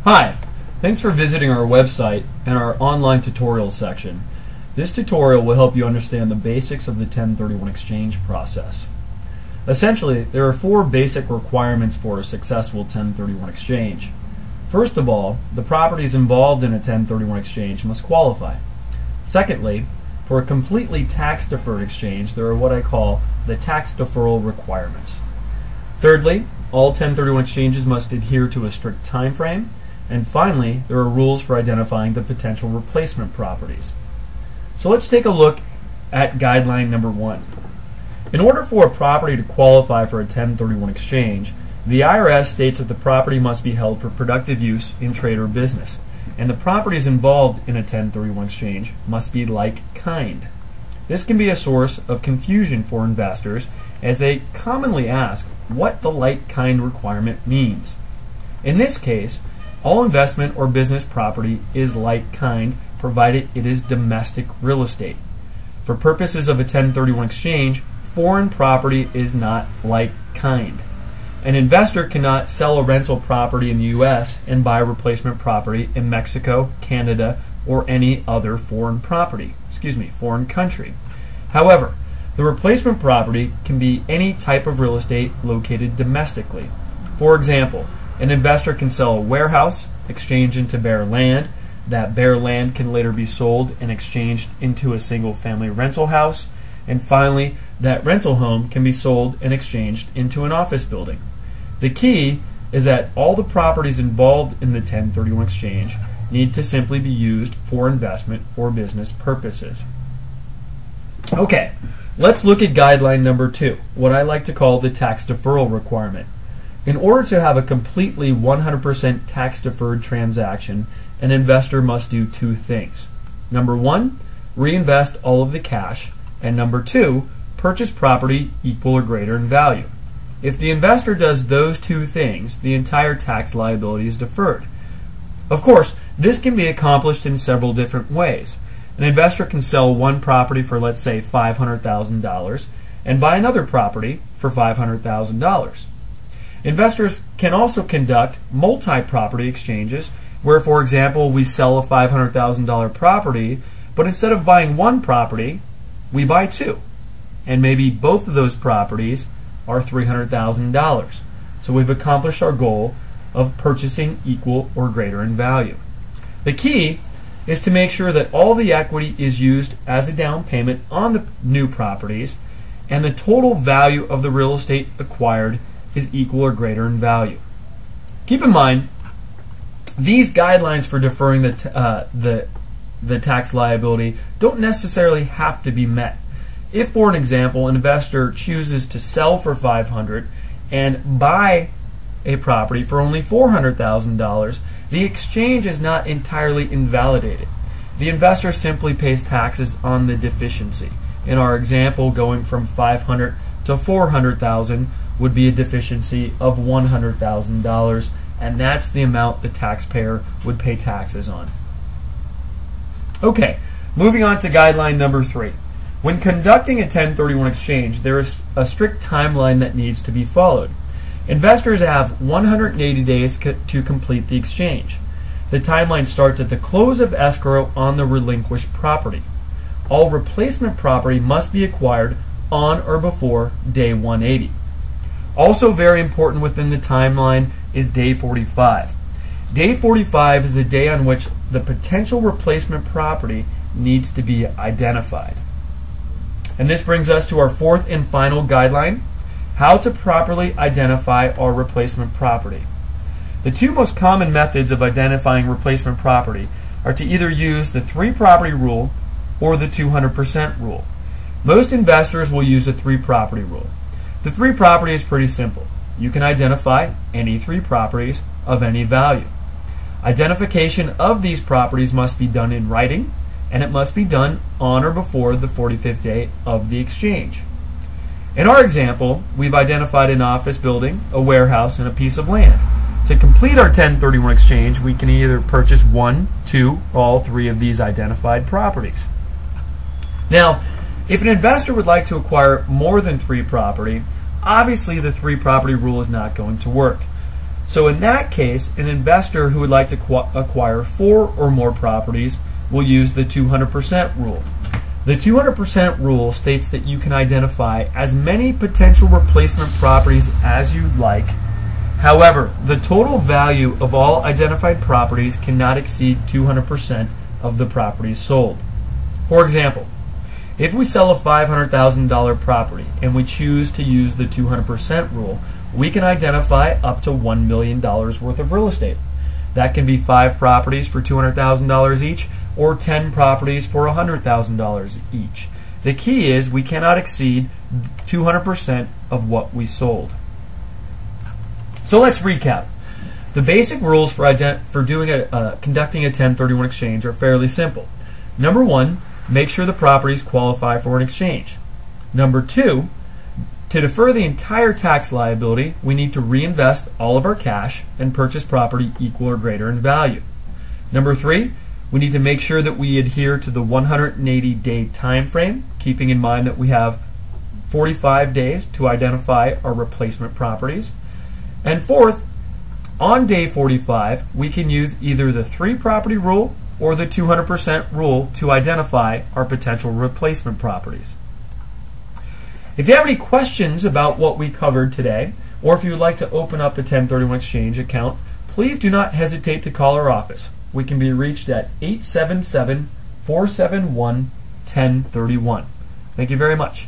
Hi, thanks for visiting our website and our online tutorials section. This tutorial will help you understand the basics of the 1031 exchange process. Essentially, there are four basic requirements for a successful 1031 exchange. First of all, the properties involved in a 1031 exchange must qualify. Secondly, for a completely tax-deferred exchange, there are what I call the tax deferral requirements. Thirdly, all 1031 exchanges must adhere to a strict time frame. And finally, there are rules for identifying the potential replacement properties. So let's take a look at guideline number 1. In order for a property to qualify for a 1031 exchange, the IRS states that the property must be held for productive use in trade or business, and the properties involved in a 1031 exchange must be like kind. This can be a source of confusion for investors, as they commonly ask what the like kind requirement means. In this case, all investment or business property is like kind, provided it is domestic real estate. For purposes of a 1031 exchange, foreign property is not like kind. An investor cannot sell a rental property in the U.S. and buy replacement property in Mexico, Canada, or any other foreign country. However, the replacement property can be any type of real estate located domestically. For example, an investor can sell a warehouse, exchange into bare land. That bare land can later be sold and exchanged into a single-family rental house. And finally, that rental home can be sold and exchanged into an office building. The key is that all the properties involved in the 1031 exchange need to simply be used for investment or business purposes. Okay, let's look at guideline number 2, what I like to call the tax deferral requirement. In order to have a completely 100% tax-deferred transaction, an investor must do two things. Number 1, reinvest all of the cash, and number 2, purchase property equal or greater in value. If the investor does those two things, the entire tax liability is deferred. Of course, this can be accomplished in several different ways. An investor can sell one property for, let's say, $500,000 and buy another property for $500,000. Investors can also conduct multi-property exchanges where, for example, we sell a $500,000 property, but instead of buying one property, we buy two. And maybe both of those properties are $300,000. So we've accomplished our goal of purchasing equal or greater in value. The key is to make sure that all the equity is used as a down payment on the new properties, and the total value of the real estate acquired is equal or greater in value. Keep in mind, these guidelines for deferring the tax liability don't necessarily have to be met. If, for an example, an investor chooses to sell for $500,000 and buy a property for only $400,000, the exchange is not entirely invalidated. The investor simply pays taxes on the deficiency. In our example, going from $500,000 to $400,000 would be a deficiency of $100,000, and that's the amount the taxpayer would pay taxes on. Okay, moving on to guideline number 3. When conducting a 1031 exchange, there is a strict timeline that needs to be followed. Investors have 180 days to complete the exchange. The timeline starts at the close of escrow on the relinquished property. All replacement property must be acquired on or before day 180. Also very important within the timeline is day 45. Day 45 is the day on which the potential replacement property needs to be identified. And this brings us to our fourth and final guideline, how to properly identify our replacement property. The two most common methods of identifying replacement property are to either use the 3-property rule or the 200% rule. Most investors will use the 3-property rule. The 3-property is pretty simple. You can identify any 3 properties of any value. Identification of these properties must be done in writing, and it must be done on or before the 45th day of the exchange. In our example, we've identified an office building, a warehouse, and a piece of land. To complete our 1031 exchange, we can either purchase 1, 2, or all 3 of these identified properties. Now, if an investor would like to acquire more than 3 property, obviously the 3-property rule is not going to work. So in that case, an investor who would like to acquire 4 or more properties will use the 200% rule. The 200% rule states that you can identify as many potential replacement properties as you'd like. However, the total value of all identified properties cannot exceed 200% of the properties sold. For example, if we sell a $500,000 property and we choose to use the 200% rule, we can identify up to $1 million worth of real estate. That can be 5 properties for $200,000 each, or 10 properties for $100,000 each. The key is we cannot exceed 200% of what we sold. So let's recap. The basic rules for conducting a 1031 exchange are fairly simple. Number 1, make sure the properties qualify for an exchange. Number 2, to defer the entire tax liability, we need to reinvest all of our cash and purchase property equal or greater in value. Number 3, we need to make sure that we adhere to the 180-day time frame, keeping in mind that we have 45 days to identify our replacement properties. And fourth, on day 45, we can use either the 3-property rule or the 200% rule to identify our potential replacement properties. If you have any questions about what we covered today, or if you would like to open up a 1031 exchange account, please do not hesitate to call our office. We can be reached at 877-471-1031. Thank you very much.